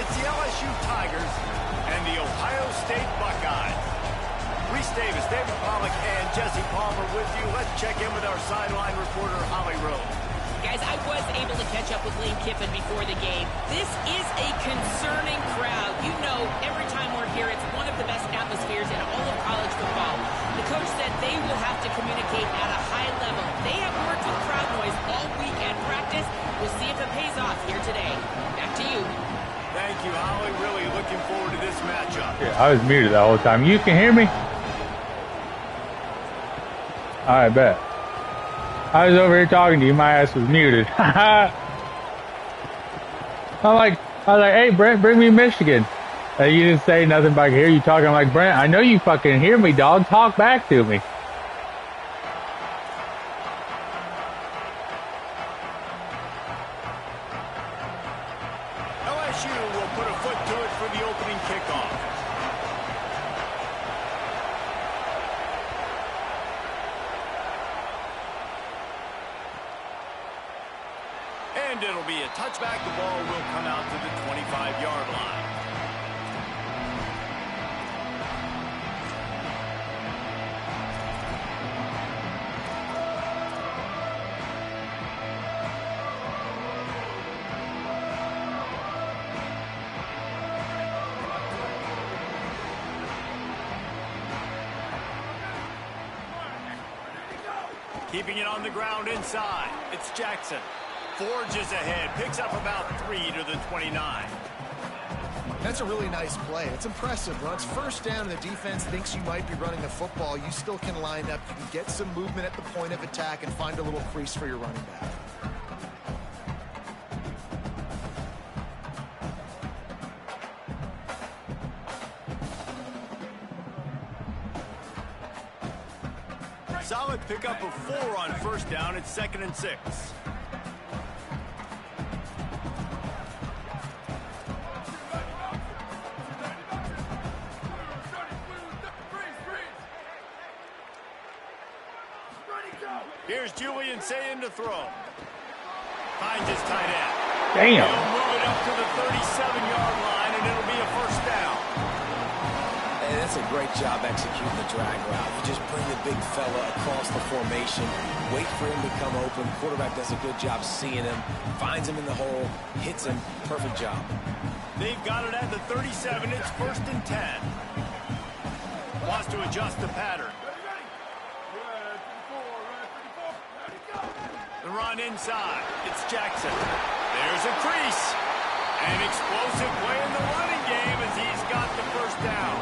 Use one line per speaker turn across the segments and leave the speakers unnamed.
It's the LSU Tigers and the Ohio State Buckeyes. Reese Davis, David Pollack, and Jesse Palmer with you. Let's check in with our sideline reporter, Holly Rose.
Guys, I was able to catch up with Lane Kiffin before the game. This is a concerning crowd. You know, every time we're here, it's one of the best atmospheres in all of college football. The coach said they will have to communicate at a high level. They have worked with crowd noise all week at practice. We'll see if it pays off here today. Back to you.
Thank you, Holly. Really looking forward to this matchup.
Yeah, I was muted the whole time. You can hear me? I bet. I was over here talking to you. My ass was muted. I was like, hey, Brent, bring me Michigan. And you didn't say nothing, but I could hear you talking. I'm like, Brent, I know you fucking hear me, dog. Talk back to me.
LSU will put a foot to it for the opening kickoff. And it'll be a touchback. The ball will come out to the 25-yard line. Keeping it on the ground inside. It's Jackson. Forges ahead, picks up about 3 to the 29.
That's a really nice play. It's impressive. When it's first down and the defense thinks you might be running the football, you still can line up. You can get some movement at the point of attack and find a little crease for your running back.
Solid pickup of 4 on first down. It's 2nd and 6. Here's Julian Sayin to throw. Finds his tight end.
Damn.
He'll move it up to the 37-yard line, and it'll be a first down.
Hey, that's a great job executing the drag route. You just bring the big fella across the formation, wait for him to come open. Quarterback does a good job seeing him, finds him in the hole, hits him. Perfect job.
They've got it at the 37. It's 1st and 10. Wants to adjust the pattern. The run inside. It's Jackson. There's a crease. An explosive play in the running game as he's got the first down.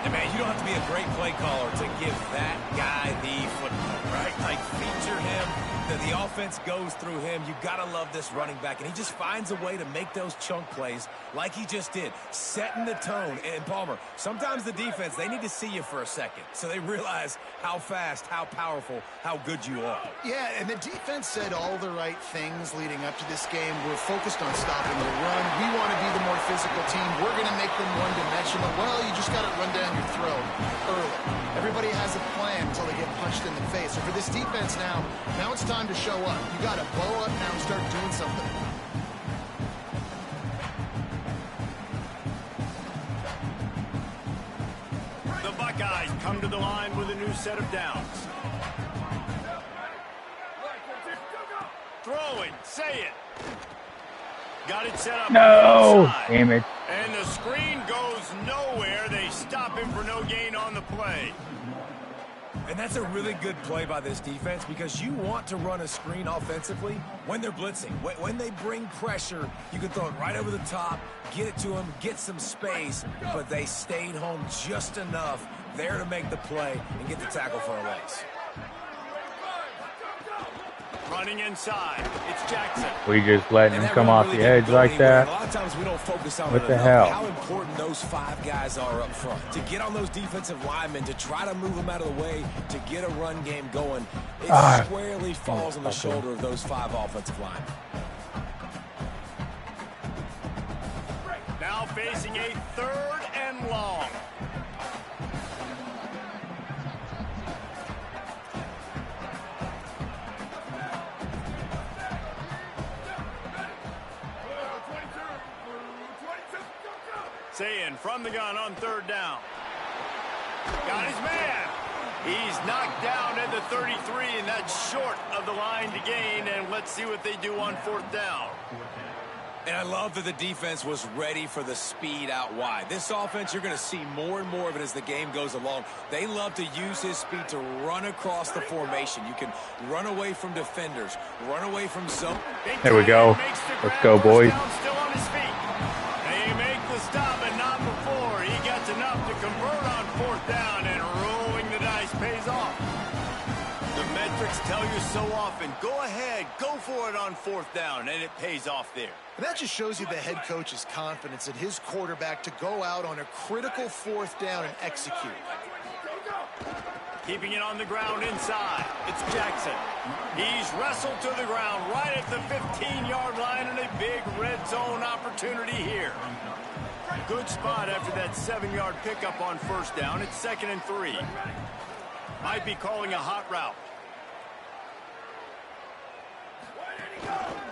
And man, you don't have to be a great play caller to give that guy the football, right? Like, feature him. The offense goes through him. You got to love this running back. And he just finds a way to make those chunk plays like he just did, setting the tone. And Palmer, sometimes the defense, they need to see you for a second so they realize how fast, how powerful, how good you are.
Yeah, and the defense said all the right things leading up to this game. We're focused on stopping the run. We want to be the more physical team. We're going to make them one-dimensional. Well, you just got to run down your throat early. Everybody has a plan until they get punched in the face. So for this defense now it's time to show up. You got to blow up now and start doing something.
The Buckeyes come to the line with a new set of downs. Throwing, say it. Got it set up.
No, damn it.
And the screen goes nowhere. They stop him for no gain on the play.
And that's a really good play by this defense because you want to run a screen offensively when they're blitzing. When they bring pressure, you can throw it right over the top, get it to them, get some space, but they stayed home just enough there to make the play and get the tackle for a loss.
Running inside, it's Jackson.
We just letting him come off the edge like that.
A lot of times we don't focus on
what the hell?
How important those 5 guys are up front. To get on those defensive linemen, to try to move them out of the way, to get a run game going. It squarely falls on the shoulder of those 5 offensive linemen.
Now facing a 3rd and long. Saying from the gun on third down. Got his man. He's knocked down at the 33, and that's short of the line to gain. And let's see what they do on fourth down.
And I love that the defense was ready for the speed out wide. This offense, you're going to see more and more of it as the game goes along. They love to use his speed to run across the formation. You can run away from defenders, run away from zone.
There we go. Let's go, boys.
Still on his feet. They make the stop, and not before. He gets enough to convert on fourth down, and rolling the dice pays off. The metrics tell you so often, go ahead, go for it on fourth down, and it pays off there.
And that just shows you the head coach's confidence in his quarterback to go out on a critical fourth down and execute.
Keeping it on the ground inside. It's Jackson. He's wrestled to the ground right at the 15-yard line, and a big red zone opportunity here. Good spot after that 7-yard pickup on first down. It's 2nd and 3. Might be calling a hot route.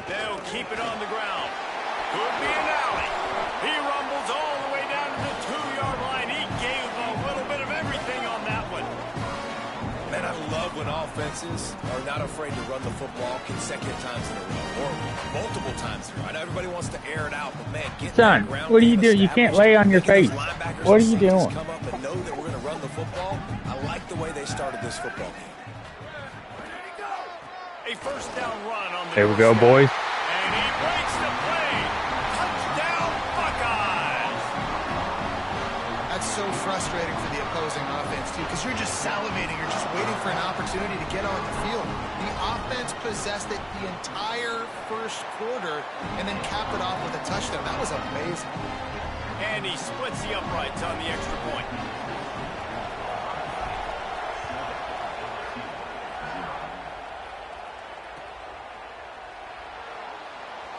They'll keep it on the ground. Could be an alley. He rumbles all the way down to the 2-yard line. He gave a little bit of everything on that one.
Man, I love when offenses are not afraid to run the football consecutive times in a row or multiple times in a row. I know everybody wants to air it out, but man, get
Son, what do you do? You can't lay on your face. What are you doing?
Come up and know that we're going to run the football. I like the way they started this football game.
A first down run on the
There we go, boys.
And he breaks the play. Touchdown, Buckeyes.
That's so frustrating for the opposing offense, too, because you're just salivating. You're just waiting for an opportunity to get on the field. The offense possessed it the entire first quarter and then capped it off with a touchdown. That was amazing.
And he splits the uprights on the extra point.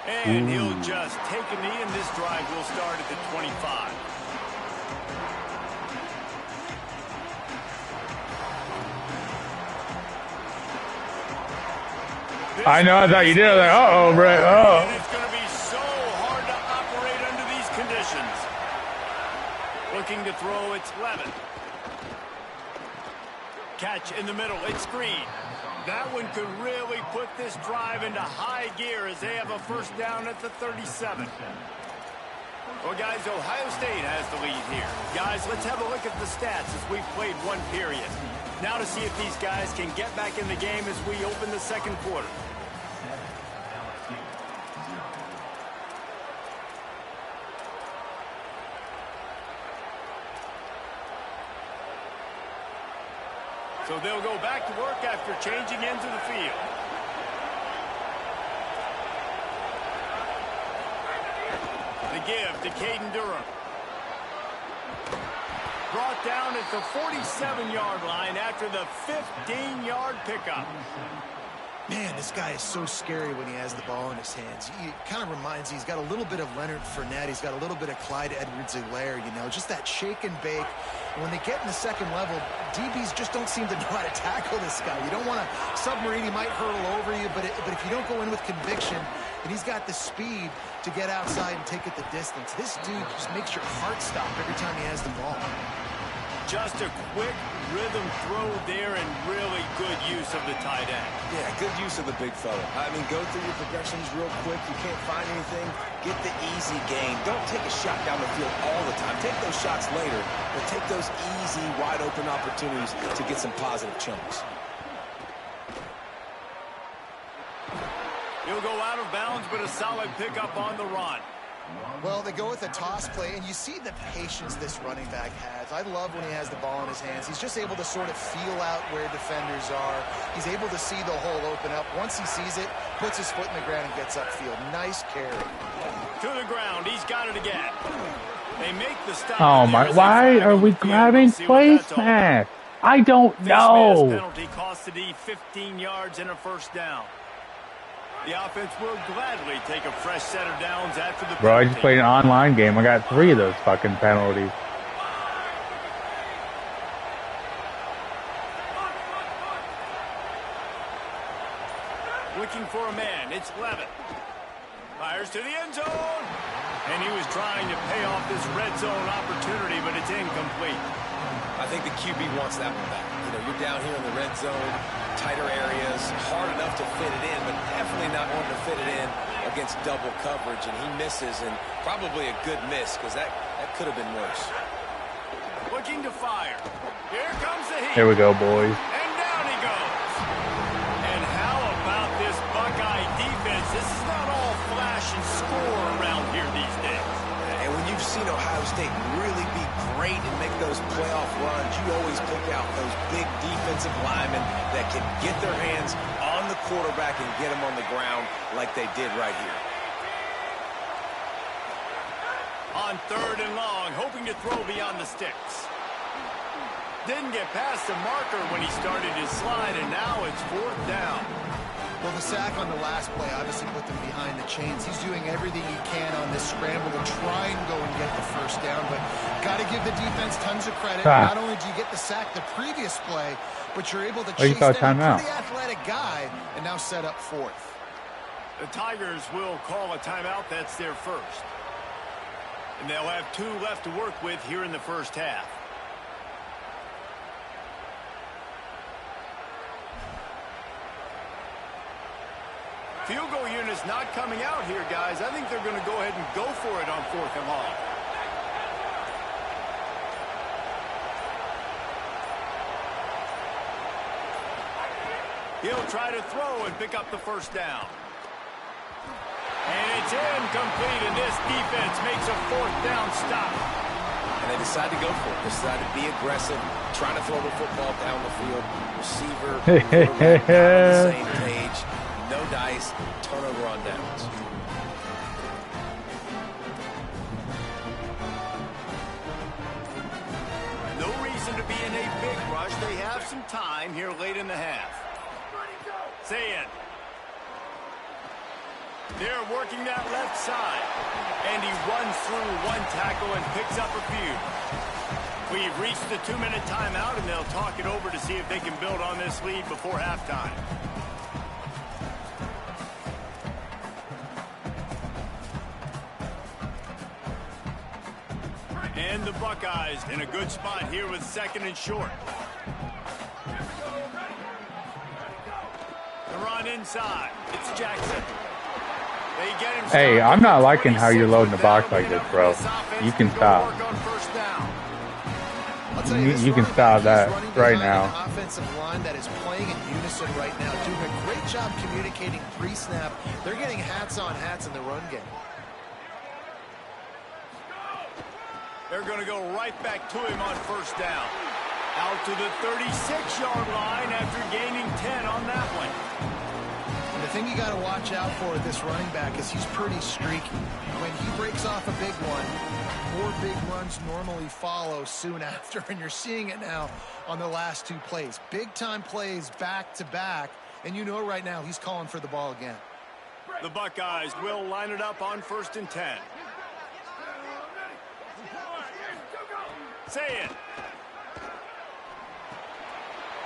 And he'll just take a knee, and this drive will start at the 25.
I know, I thought you did. I was like, uh-oh, Brett,
And it's going to be so hard to operate under these conditions. Looking to throw, it's Levin. Catch in the middle, it's Green. That one could really put this drive into high gear as they have a first down at the 37. Well, guys, Ohio State has the lead here. Guys, let's have a look at the stats as we've played one period. Now to see if these guys can get back in the game as we open the second quarter. So they'll go back to work after changing into the field. The give to Caden Durham. Brought down at the 47-yard line after the 15-yard pickup.
Man, this guy is so scary when he has the ball in his hands. He kind of reminds me, he's got a little bit of Leonard Fournette. He's got a little bit of Clyde Edwards-Helaire, you know, just that shake and bake. And when they get in the second level, DBs just don't seem to know how to tackle this guy. You don't want to submarine. He might hurtle over you, but if you don't go in with conviction, and he's got the speed to get outside and take it the distance. This dude just makes your heart stop every time he has the ball.
Just a quick rhythm throw there and really good use of the tight end.
Yeah, good use of the big fella. I mean, go through your progressions real quick. You can't find anything. Get the easy gain. Don't take a shot down the field all the time. Take those shots later, but take those easy, wide-open opportunities to get some positive chunks.
He'll go out of bounds, but a solid pickup on the run.
Well, they go with a toss play, and you see the patience this running back has. I love when he has the ball in his hands. He's just able to sort of feel out where defenders are. He's able to see the hole open up. Once he sees it, puts his foot in the ground and gets upfield. Nice carry.
To the ground. He's got it again. They make the stop.
Oh, my. Why are we grabbing place mask? I don't know.
This penalty cost the D 15 yards and a first down. The offense will gladly take a fresh set of downs after the penalty.
Bro, I just played an online game. I got 3 of those fucking penalties.
Looking for a man. It's Levin. Fires to the end zone. And he was trying to pay off this red zone opportunity, but it's incomplete.
I think the QB wants that one back. You know, you're down here in the red zone, tighter areas, hard enough to fit it in, but definitely not wanting to fit it in against double coverage, and he misses, and probably a good miss, because that could have been worse.
Looking to fire. Here comes the heat.
Here we go, boys.
And down he goes. And how about this Buckeye defense? This is not all flash and score around here these days.
And when you've seen Ohio State really be great and make those playoff runs, you always pick out those big defensive linemen that can get their hands on the quarterback and get him on the ground like they did right here.
On 3rd and long, hoping to throw beyond the sticks. Didn't get past the marker when he started his slide, and now it's 4th down.
Well, the sack on the last play obviously put them behind the chains. He's doing everything he can on this scramble to try and go and get the 1st down, but got to give the defense tons of credit. Not only do you get the sack the previous play, but you're able to chase down a pretty athletic guy and now set up 4th.
The Tigers will call a timeout. That's their first. And they'll have 2 left to work with here in the first half. Field goal unit's not coming out here, guys. I think they're going to go ahead and go for it on 4th and long. He'll try to throw and pick up the 1st down. And it's incomplete, and this defense makes a 4th down stop.
And they decide to go for it. They decide to be aggressive, trying to throw the football down the field. Receiver, quarterback, not on the same page. No dice, turnover on downs.
No reason to be in a big rush. They have some time here late in the half. Say it. They're working that left side. And he runs through 1 tackle and picks up a few. We've reached the 2-minute timeout, and they'll talk it over to see if they can build on this lead before halftime. And the Buckeyes in a good spot here with 2nd and short. The run inside. It's Jackson.
Hey, I'm not liking how you're loading the box like this, bro. You can stop. You can stop that right now.
Offensive line that is playing in unison right now, doing a great job communicating pre-snap. They're getting hats on hats in the run game.
They're going to go right back to him on 1st down. Out to the 36-yard line after gaining 10 on that one.
And the thing you got to watch out for with this running back is he's pretty streaky. When he breaks off a big one, more big runs normally follow soon after, and you're seeing it now on the last 2 plays. Big-time plays back-to-back, and you know right now he's calling for the ball again.
The Buckeyes will line it up on 1st and 10. Say it.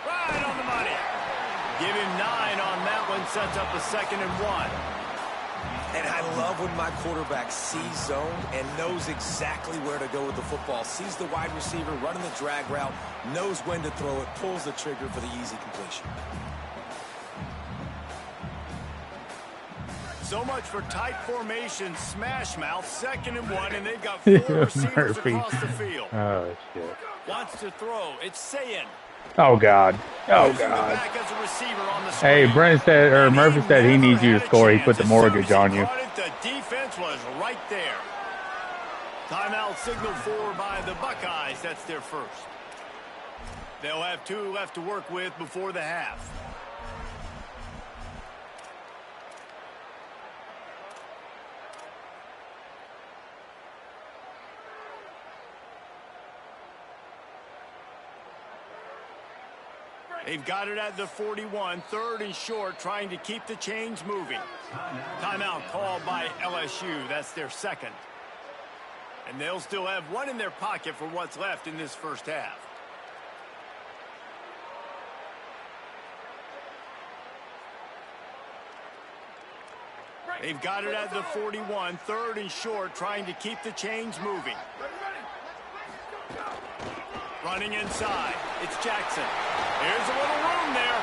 Right on the money. Give him 9 on that one. Sets up a 2nd and 1.
And I love when my quarterback sees zone and knows exactly where to go with the football. Sees the wide receiver running the drag route, knows when to throw it, pulls the trigger for the easy completion.
So much for tight formation, smash mouth, 2nd and 1, and they've got 4 receivers across the field.
Oh, shit.
Wants to throw. It's Sayin.
Oh, God. Oh, God. Hey, Brent said, or Murphy said he needs you to score. He put the mortgage on you.
The defense was right there. Timeout signaled for by the Buckeyes. That's their first. They'll have 2 left to work with before the half. They've got it at the 41, 3rd and short, trying to keep the chains moving. Timeout called by LSU. That's their 2nd. And they'll still have 1 in their pocket for what's left in this first half. They've got it at the 41, 3rd and short, trying to keep the chains moving. Running inside, it's Jackson. Here's a little room there.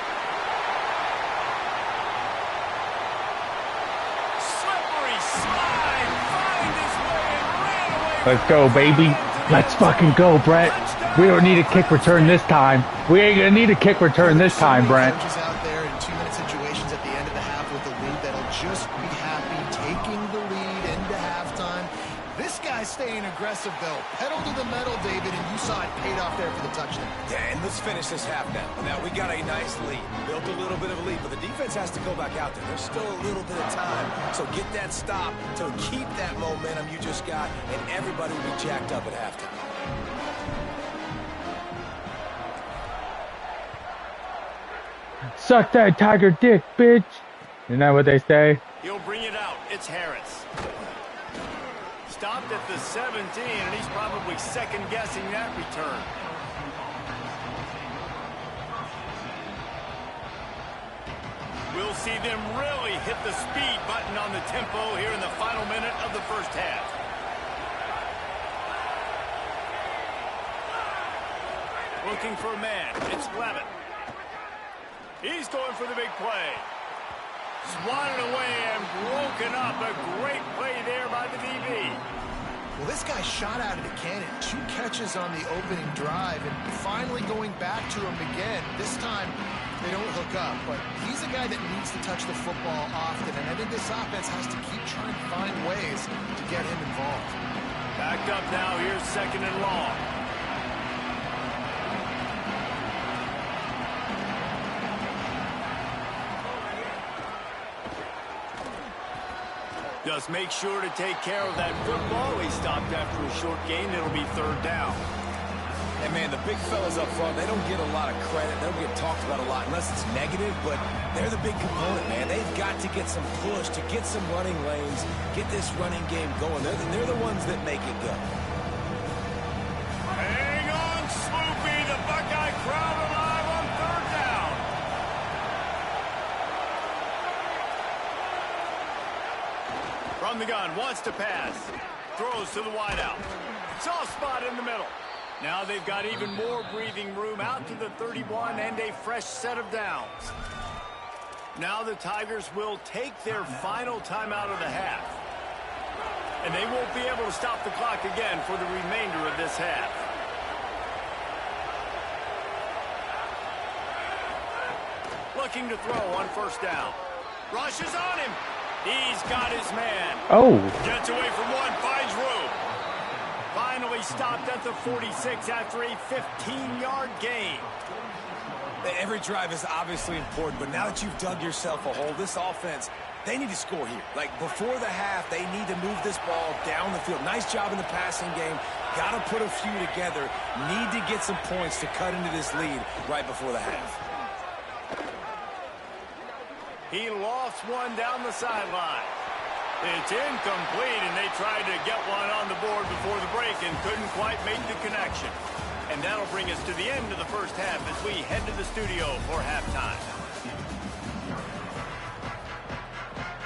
Slippery slide, find his way and ran away.
Let's go, baby. Let's fucking go, Brett. We don't need a kick return this time. We ain't gonna need a kick return this time, Brett.
Coaches out there in 2-minute situations at the end of the half with the lead that'll just be happy taking the lead into halftime. This guy's staying aggressive, though. Pedal to the metal, David, and you saw it paid off there for the touchdown.
Yeah, and let's finish this half now. Now, we got a nice lead. Built a little bit of a lead, but the defense has to go back out there. There's still a little bit of time. So get that stop to keep that momentum you just got, and everybody will be jacked up at halftime.
Suck that tiger dick, bitch. Isn't that what they say?
He'll bring it out. It's Harris. Stopped at the 17, and he's probably second-guessing that return. We'll see them really hit the speed button on the tempo here in the final minute of the first half. Looking for a man. It's Levitt. He's going for the big play. Swatted away and broken up. A great play there by the DB.
Well, this guy shot out of the cannon. 2 catches on the opening drive, and finally going back to him again. This time, they don't hook up, but he's a guy that needs to touch the football often, and I think this offense has to keep trying to find ways to get him involved.
Backed up now. Here's 2nd and long. Just make sure to take care of that football. He stopped after a short gain. It'll be 3rd down.
And, man, the big fellas up front, they don't get a lot of credit. They don't get talked about a lot unless it's negative, but they're the big component, man. They've got to get some push, to get some running lanes, get this running game going. They're the ones that make it go.
Hang on, Sloopy. The Buckeye crowd alive on 3rd down. From the gun, wants to pass. Throws to the wideout. Soft spot in the middle. Now they've got even more breathing room out to the 31 and a fresh set of downs. Now the Tigers will take their final timeout of the half. And they won't be able to stop the clock again for the remainder of this half. Looking to throw on 1st down. Rushes on him. He's got his man.
Oh.
Gets away from one, finds room. Finally stopped at the 46 after a 15-yard gain.
Every drive is obviously important, but now that you've dug yourself a hole, this offense, they need to score here. Like, before the half, they need to move this ball down the field. Nice job in the passing game. Got to put a few together. Need to get some points to cut into this lead right before the half.
He lost one down the sideline. It's incomplete, and they tried to get one on the board before the break and couldn't quite make the connection. And that'll bring us to the end of the first half as we head to the studio for halftime.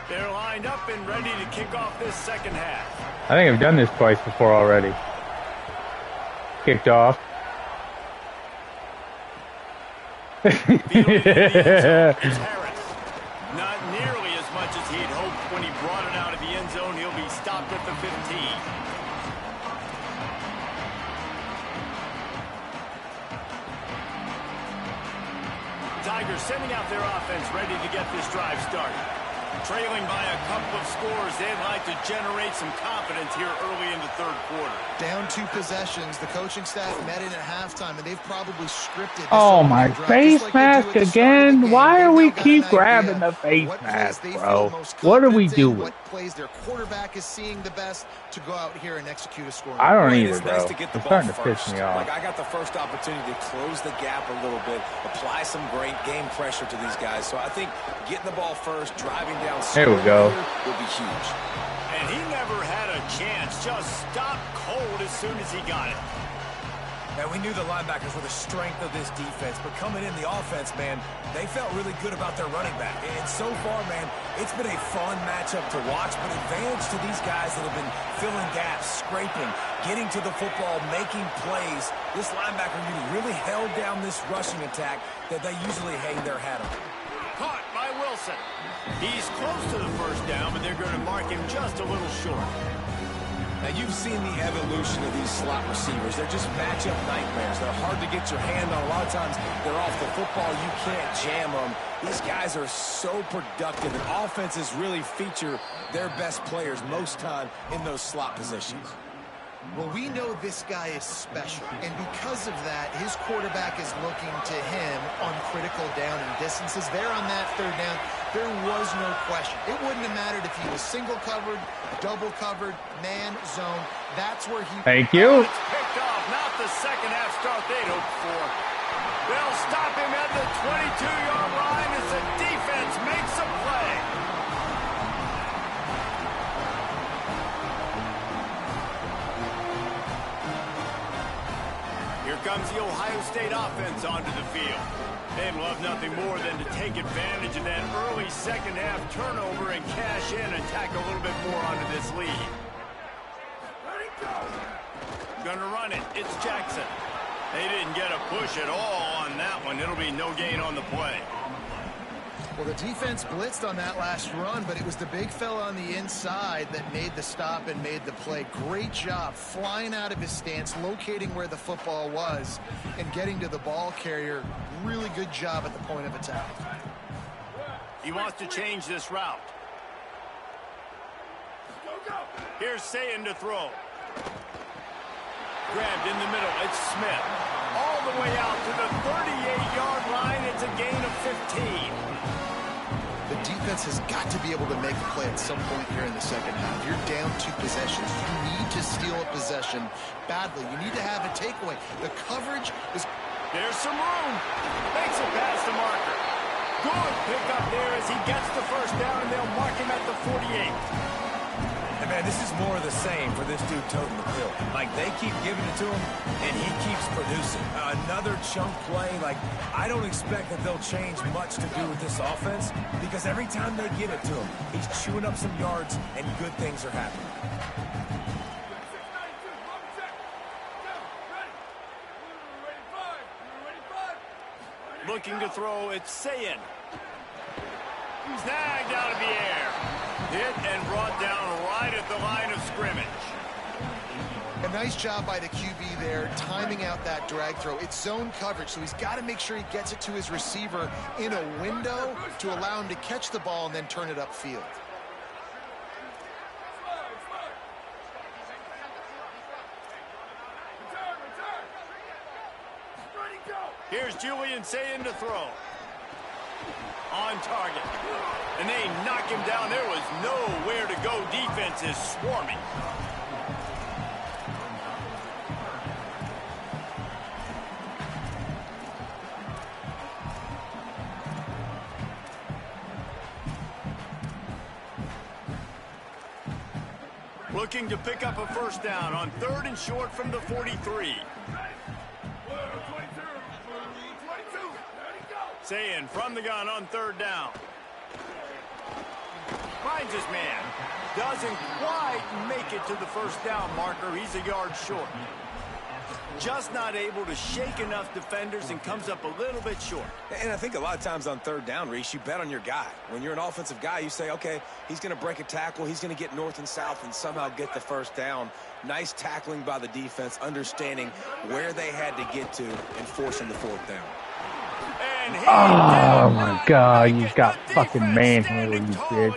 They're lined up and ready to kick off this second half.
I think I've done this twice before already. Kicked off.
It's Harris. Not nearly as much as he'd hoped when he brought it out of the end zone. He'll be stopped at the 15. Tigers sending out their offense ready to get this drive started. Trailing by a couple of scores, they'd like to generate some confidence here early in the 3rd quarter.
Down 2 possessions. The coaching staff met in at halftime, and they've probably scripted this.
Oh, my
drive,
face
like
mask again? Why are we keep grabbing the face mask, bro? What are we doing?
What plays their quarterback is seeing the best to go out here and execute a score.
I don't either,
It's
bro.
nice to get the
It's
ball
starting to piss
first.
me off.
Like, I got the first opportunity to close the gap a little bit, apply some great game pressure to these guys. So I think getting the ball first, driving down
There we go.
will be huge.
And he never had a chance. Just stopped cold as soon as he got it.
And we knew the linebackers were the strength of this defense, but coming in the offense, man, they felt really good about their running back. And so far, man, it's been a fun matchup to watch, but advantage to these guys that have been filling gaps, scraping, getting to the football, making plays. This linebacker unit really held down this rushing attack that they usually hang their hat on.
Caught by Wilson. He's close to the first down, but they're going to mark him just a little short.
Now, you've seen the evolution of these slot receivers. They're just matchup nightmares. They're hard to get your hand on. A lot of times, they're off the football. You can't jam them. These guys are so productive, and offenses really feature their best players most time in those slot positions.
Well, we know this guy is special, and because of that, his quarterback is looking to him on critical down and distances. There on that third down, there was no question. It wouldn't have mattered if he was single covered, double covered, man, zone. That's where he...
Thank you.
It's picked off, not the second half start they'd hoped for. They'll stop him at the 22-yard line as the defense makes a play. Here comes the Ohio State offense onto the field. They'd love nothing more than to take advantage of that early second half turnover and cash in and tack a little bit more onto this lead. Gonna run it. It's Jackson. They didn't get a push at all on that one. It'll be no gain on the play.
Well, the defense blitzed on that last run, but it was the big fella on the inside that made the stop and made the play. Great job flying out of his stance, locating where the football was, and getting to the ball carrier. Really good job at the point of attack.
He wants to change this route. Here's Sayin to throw. Grabbed in the middle. It's Smith. All the way out to the 38-yard line. It's a gain of 15.
The defense has got to be able to make a play at some point here in the second half. You're down 2 possessions. You need to steal a possession badly. You need to have a takeaway. The coverage is...
There's some room. Makes a pass to Marker. Good pickup there as he gets the first down, and they'll mark him at the 48.
And man, this is more of the same for this dude toting the pill. Like, they keep giving it to him, and he keeps producing. Another chunk play. Like, I don't expect that they'll change much to do with this offense, because every time they give it to him, he's chewing up some yards, and good things are happening.
Looking to throw, it's Sayin. Snagged out of the air. Hit and brought down right at the line of scrimmage.
A nice job by the QB there, timing out that drag throw. It's zone coverage, so he's got to make sure he gets it to his receiver in a window to allow him to catch the ball and then turn it upfield.
Here's Julian Sayin to throw. On target. And they knock him down. There was nowhere to go. Defense is swarming. Looking to pick up a first down on 3rd and short from the 43. Sayin from the gun on 3rd down. Finds his man. Doesn't quite make it to the first down marker. He's a yard short. Just not able to shake enough defenders and comes up a little bit short.
And I think a lot of times on 3rd down, Reese, you bet on your guy. When you're an offensive guy, you say, okay, he's going to break a tackle. He's going to get north and south and somehow get the first down. Nice tackling by the defense, understanding where they had to get to and forcing the 4th down.
Oh my God, you got fucking manhandled, you kid.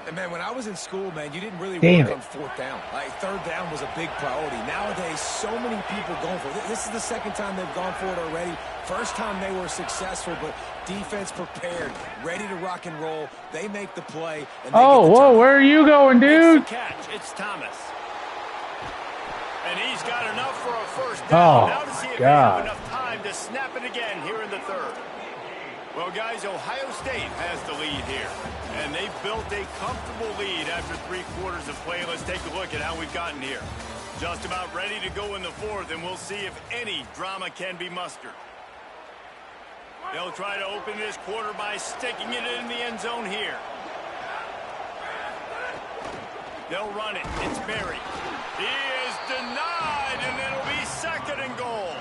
And man, when I was in school, man, you didn't really work on 4th down. Like, 3rd down was a big priority. Nowadays, so many people going for it. This is the second time they've gone for it already. First time they were successful, but defense prepared, ready to rock and roll. They make the play. And they
whoa, where are you going, dude?
It's the catch. It's Thomas. And he's got enough for a first down. Now to see if they have enough time to snap it again here in the 3rd. Well, guys, Ohio State has the lead here. And they've built a comfortable lead after 3 quarters of play. Let's take a look at how we've gotten here. Just about ready to go in the fourth, and we'll see if any drama can be mustered. They'll try to open this quarter by sticking it in the end zone here. They'll run it. It's buried. He is denied, and it'll be 2nd and goal.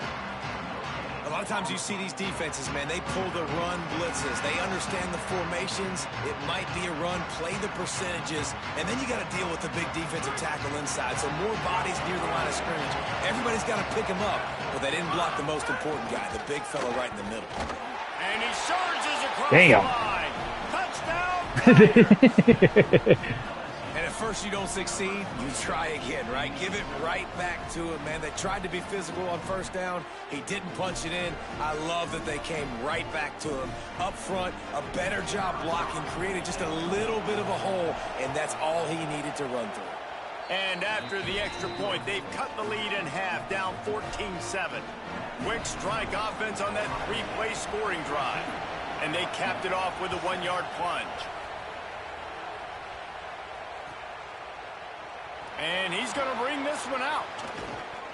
A lot of times you see these defenses, man, they pull the run blitzes. They understand the formations. It might be a run, play the percentages, and then you got to deal with the big defensive tackle inside. So more bodies near the line of scrimmage. Everybody's got to pick him up, but they didn't block the most important guy, the big fella right in the middle.
And he surges across
Damn.
the line. Touchdown.
And at first you don't succeed, you try again, right? Give it right back to him, man. They tried to be physical on 1st down. He didn't punch it in. I love that they came right back to him. Up front, a better job blocking, created just a little bit of a hole, and that's all he needed to run through.
And after the extra point, they've cut the lead in half, down 14-7. Quick strike offense on that 3-play scoring drive. And they capped it off with a 1-yard plunge. And he's going to bring this one out.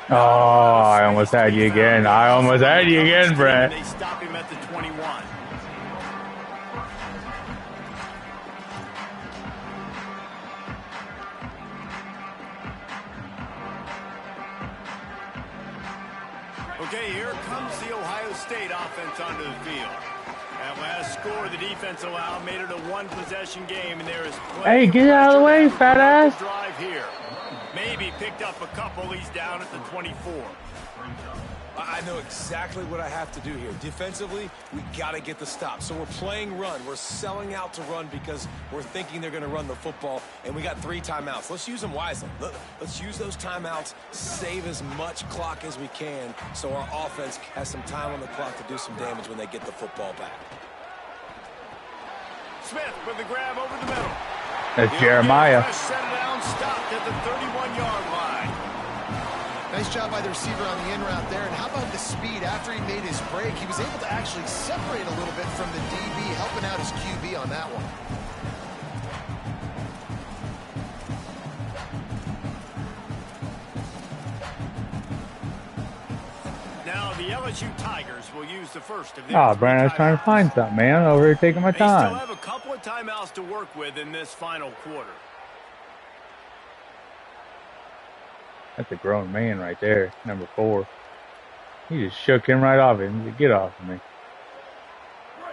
Oh, I almost had you again. I almost had you again, Brett.
They stop him at the 21. Okay, here comes the Ohio State offense onto the field. That last score the defense allowed made it a 1-possession game, and there is
Hey, get out of the way, fat ass.
Drive here. Maybe picked up a couple. He's down at the 24.
I know exactly what I have to do here. Defensively, we got to get the stop. So we're playing run. We're selling out to run because we're thinking they're going to run the football, and we got 3 timeouts. Let's use them wisely. Let's use those timeouts, save as much clock as we can so our offense has some time on the clock to do some damage when they get the football back.
Smith with the grab over the middle.
That's Jeremiah.
Set it down, stopped at the 31-yard line.
Nice job by the receiver on the in route there. And how about the speed after he made his break? He was able to actually separate a little bit from the DB, helping out his QB on that one.
Now the LSU Tigers will use the first of their
Oh, Brandon, I was trying to find something, man. I'm over here taking my
They still
time.
have a couple of timeouts to work with in this final quarter.
That's a grown man right there, number 4. He just shook him right off him. Get off of me.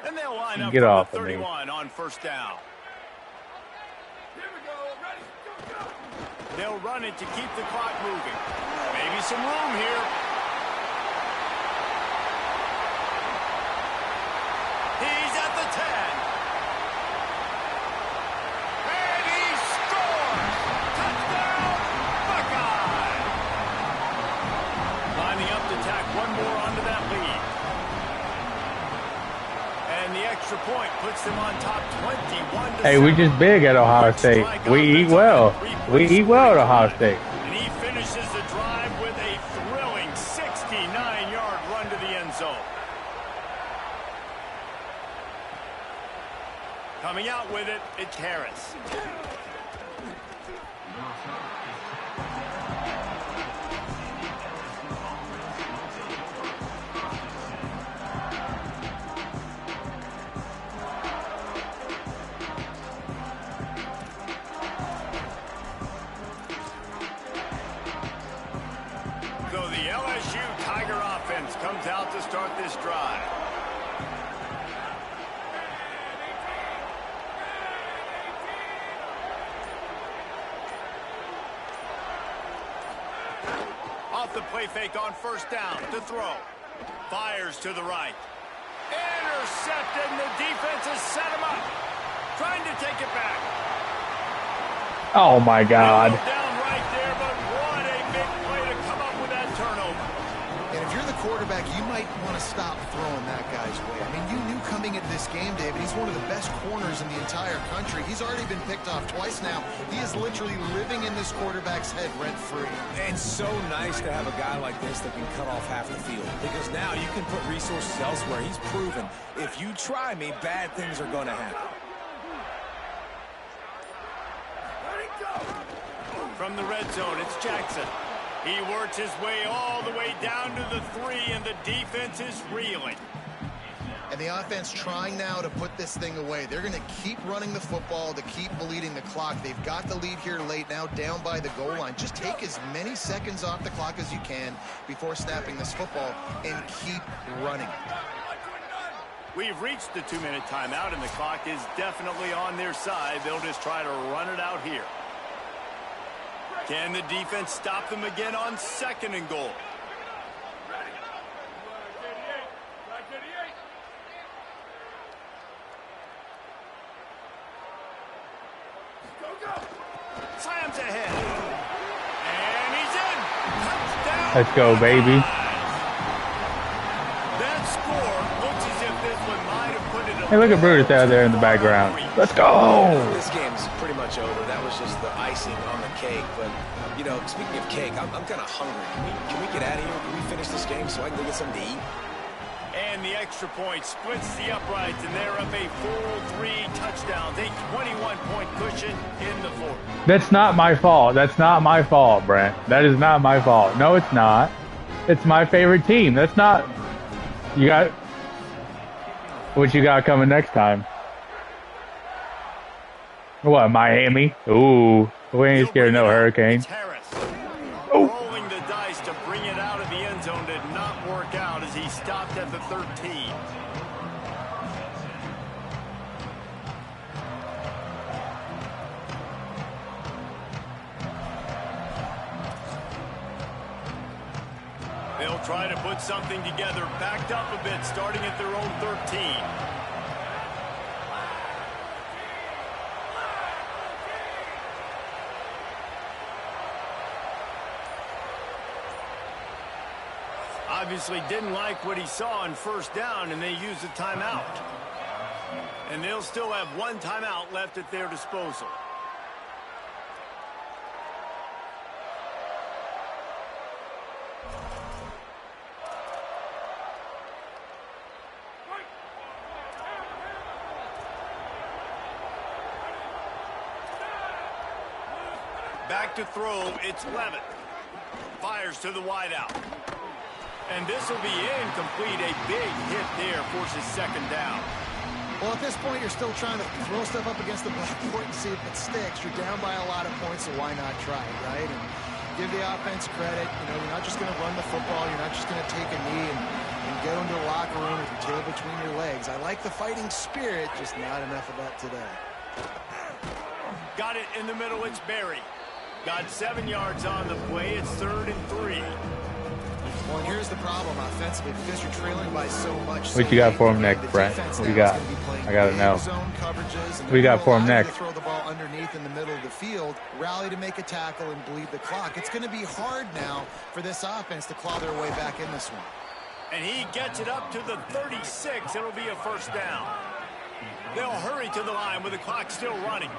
And they'll line up
Get
from
off
the
of me.
31 on 1st down. They'll run it to keep the clock moving. Maybe some room here. He's at the 10. And he scores! Touchdown, Buckeye! Lining up to tack one more onto that lead. And the extra point puts them on top 21-7.
Hey, we just big at Ohio State. We eat well. We eat well at Ohio State.
And he finishes the drive with a thrilling 69-yard run to the end zone. Coming out with it, it's Harris. So the LSU Tiger offense comes out to start this drive. Off the play fake on 1st down to throw. Fires to the right. Intercepted, and the defense has set him up. Trying to take it back.
Oh, my God.
Down right there, but what a big play to come up with that turnover.
And if you're the quarterback, you might want to stop throwing that guy's way. I mean, you knew coming into this game, David, he's one of the best corners in the entire country. He's already been picked off twice now. He is literally living in this quarterback's head rent-free.
And so nice to have a guy like this that can cut off half the field, because now you can put resources elsewhere. He's proven, if you try me, bad things are going to happen.
From the red zone, it's Jackson. He works his way all the way down to the 3, and the defense is reeling.
And the offense trying now to put this thing away. They're going to keep running the football to keep bleeding the clock. They've got the lead here late, now down by the goal line. Just take as many seconds off the clock as you can before snapping this football and keep running.
We've reached the 2-minute timeout, and the clock is definitely on their side. They'll just try to run it out here. Can the defense stop them again on 2nd and goal? Slams ahead. And he's in. Touchdown.
Let's go, baby.
That score looks as if this one might have put it
Hey, look at Brutus out there in the background. Let's go.
This game's pretty much over. That was just the icing on the cake. But, you know, speaking of cake, I'm kind of hungry. Can we get out of here? Can we finish this game so I can go get something to eat?
And the extra point splits the uprights, and they're up a full 3 touchdowns, a 21-point cushion in the 4th.
That's not my fault. That's not my fault, Brent. That is not my fault. No, it's not. It's my favorite team. That's not... You got... What you got coming next time? What, Miami? Ooh. We ain't scared of no hurricane.
Oh. Rolling the dice to bring it out of the end zone did not work out as he stopped at the 13. They'll try to put something together, backed up a bit, starting at their own 13. Obviously didn't like what he saw on 1st down, and they used a timeout. And they'll still have 1 timeout left at their disposal. Back to throw, it's Levitt. Fires to the wideout. And this will be incomplete. A big hit there forces 2nd down.
Well, at this point, you're still trying to throw stuff up against the blackboard and see if it sticks. You're down by a lot of points, so why not try it, right? And give the offense credit. You know, you're not just going to run the football. You're not just going to take a knee and go into the locker room with your tail between your legs. I like the fighting spirit, just not enough of that today.
Got it in the middle. It's Barry. Got 7 yards on the play. It's 3rd and 3.
Well, and here's the problem offensively, because you're trailing by so much.
What you got for him next, Brent? What you got? I gotta know. What you got for him next?
Throw the ball underneath in the middle of the field, rally to make a tackle, and bleed the clock. It's going to be hard now for this offense to claw their way back in this one.
And he gets it up to the 36. It'll be a 1st down. They'll hurry to the line with the clock still running.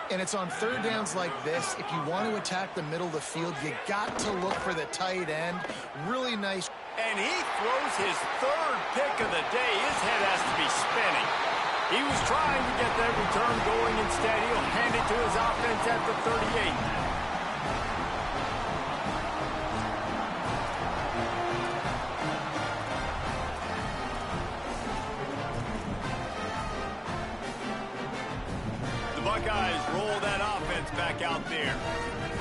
And it's on 3rd downs like this. If you want to attack the middle of the field, you got to look for the tight end. Really nice.
And he throws his 3rd pick of the day. His head has to be spinning. He was trying to get that return going. Instead, he'll hand it to his offense at the 38. Buckeyes roll that offense back out there.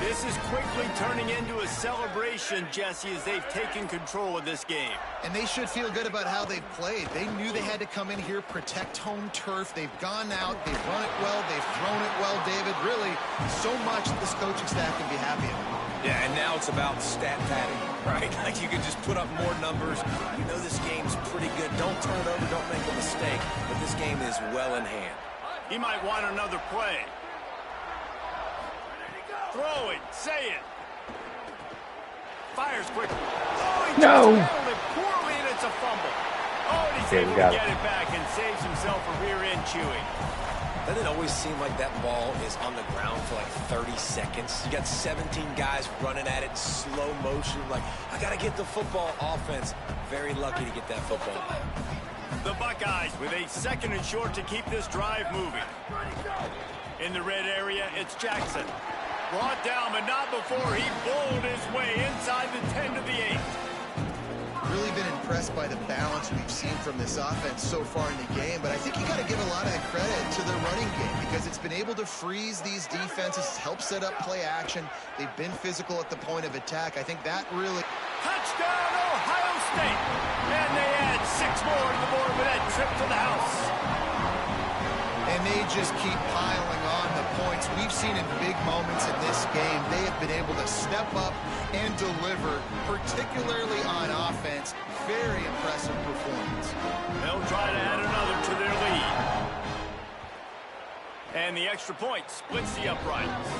This is quickly turning into a celebration, Jesse, as they've taken control of this game.
And they should feel good about how they've played. They knew they had to come in here, protect home turf. They've gone out, they've run it well, they've thrown it well, David. Really, so much that this coaching staff can be happy about.
Yeah, and now it's about stat padding, right? Like you can just put up more numbers. You know this game's pretty good. Don't turn it over, don't make a mistake. But this game is well in hand.
He might want another play. Throw it, say it. Fires quickly. Oh, he
No.
just handled it poorly, and it's a fumble. Oh, and he's able to get it back and saves himself a rear end chewing.
Doesn't it always seem like that ball is on the ground for like 30 seconds? You got 17 guys running at it, slow motion. Like, I got to get the football. Offense, very lucky to get that football.
The Buckeyes with a 2nd and short to keep this drive moving. In the red area, it's Jackson. Brought down, but not before he bowled his way inside the 10 to the 8.
Really been impressed by the balance we've seen from this offense so far in the game, but I think you got to give a lot of the credit to the running game because it's been able to freeze these defenses, help set up play action. They've been physical at the point of attack. I think that really...
Touchdown, Ohio State! And they add 6 more to the board with that trip to the house.
And they just keep piling on the points. We've seen in big moments in this game, they have been able to step up and deliver, particularly on offense. Very impressive performance.
They'll try to add another to their lead. And the extra point splits the uprights.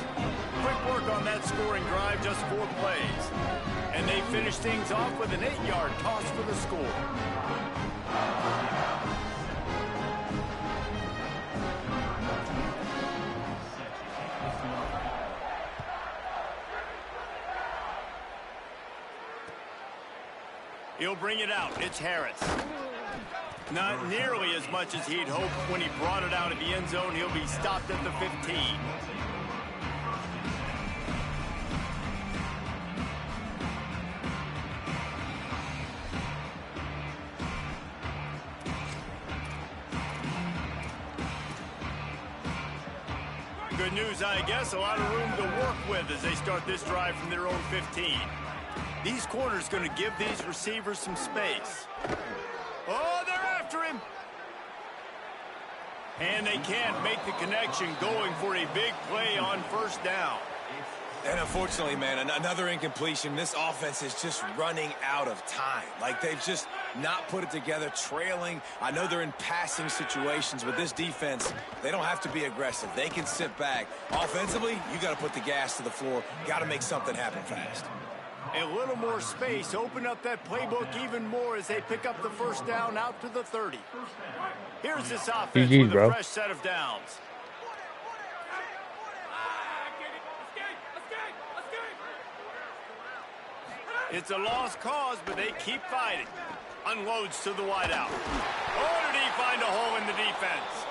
Quick work on that scoring drive, just 4 plays. And they finish things off with an 8-yard toss for the score. He'll bring it out. It's Harris. Not nearly as much as he'd hoped when he brought it out of the end zone. He'll be stopped at the 15. Good news, I guess. A lot of room to work with as they start this drive from their own 15. These corners going to give these receivers some space. Oh, they're after him. And they can't make the connection going for a big play on first down.
And unfortunately, man, another incompletion. This offense is just running out of time. Like, they've just not put it together, trailing. I know they're in passing situations with this defense. They don't have to be aggressive. They can sit back. Offensively, you got to put the gas to the floor. Got to make something happen fast.
A little more space, open up that playbook even more as they pick up the first down out to the 30. Here's this offense with a fresh set of downs. It's a lost cause, but they keep fighting. Unloads to the wideout. Oh, did he find a hole in the defense?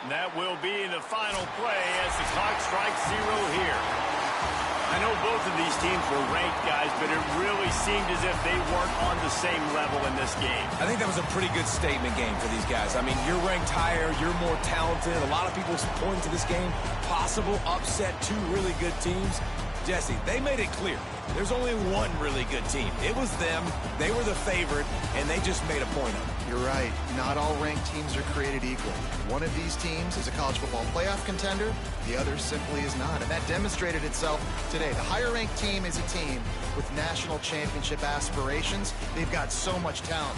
That will be the final play as the clock strikes 0 here. I know both of these teams were ranked, guys, but it really seemed as if they weren't on the same level in this game.
I think that was a pretty good statement game for these guys. I mean, you're ranked higher, you're more talented. A lot of people point to this game, possible upset, 2 really good teams. Jesse, they made it clear. There's only one really good team. It was them. They were the favorite, and they just made a point of it.
You're right. Not all ranked teams are created equal. One of these teams is a college football playoff contender. The other simply is not. And that demonstrated itself today. The higher-ranked team is a team with national championship aspirations. They've got so much talent.